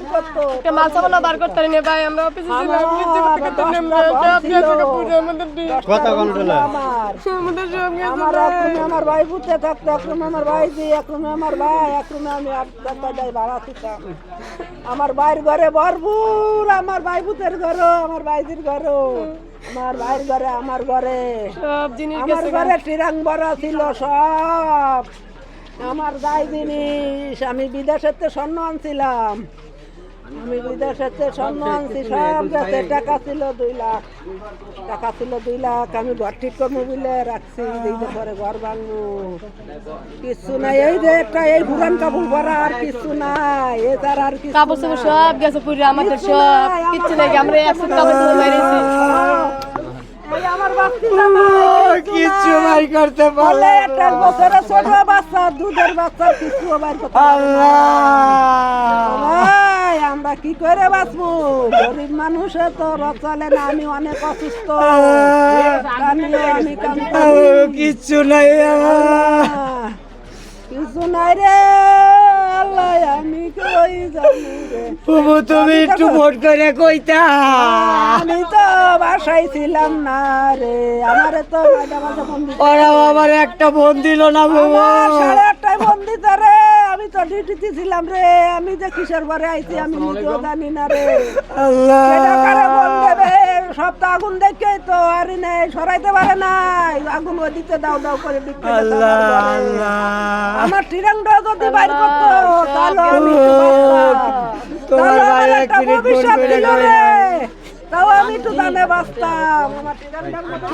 বাইর করতো মাল সামানা বার করতে পারি না ভাই আমরা অফিসে ছিলাম কত কন্ট্রোল আমার আমার ভাই পুতে থাকতো একরুমে আমার ভাই জি একরুমে আমার ভাই একরুমে আমি যাই ভাড়া ছিলাম আমার ভাইয়ের ঘরে ভরপুর আমার ভাই পুতের ঘরও আমার ভাইজির ঘরও আমার ভাইয়ের ঘরে আমার ঘরে সব জিনিস আমার ঘরে টিরাং বড় ছিল সব আমার যাই জিনিস আমি বিদেশেতে স্বর্ণ আনছিলাম আমি বিদেশেতে স্বর্ণ আনছি সব গেছে টাকা ছিল 2 লাখ টাকা ছিল 2 লাখ আমি ঘর ঠিক করবো বলে রাখছি দিতে পরে ঘর ভাঙবো কিছু নাই এই যে একটা এই পুরান কাপড় পরা আর কিছু নাই এ তার আর কিছু কাপড় চোপড় সব গেছে পুরো আমাদের সব কিচ্ছু নাই আমরা একশো কাপড় চোপড় বাইরেছি এই আমার বাচ্চা কিচ্ছু নাই করতে বলে পারলে একটা বছরের ছোট বাচ্চা দুধের বাচ্চা কিছু বাইর করতে আল্লাহ ভাই আমরা কি করে বাঁচবো গরিব মানুষে তো চলে না আমি অনেক অসুস্থ আমি কাম করি। কিচ্ছু নাই আমার কিছু নাই রে আল্লাহ আমি কই জানি রে বাবু তুমি একটু ভোট করে কইতা আমি তো বাসায় ছিলাম না রে আমারে তো মাঝে মাঝে বন্দি ওরা আমার একটা ফোন দিল না বাবু আমার 8:30টায় বন্দি রে আমি তো ডিউটিতে ছিলাম রে আমি যে কিসের ঘরে আইছি আমি নিজেও জানি না রে আল্লাহ এটা কারে বল দেবে সব তো আগুন দেখে তো আর নেই সরাইতে পারে নাই আগুন ওদিকে দাও দাও করে বিক্রি করতে আল্লাহ আমার ঘরে। আল্লাহ আমার টিরাংটা যদি বাইর করতো তাহলে আমি একটু বাঁচতাম। তোমার তাহলে ভাই আমার এক একটা মিনিট ফোন ভবিষ্যৎ করে ছিল কই রে। তাও আমি একটু জানে বাঁচতাম আমার টিরাংটার মতো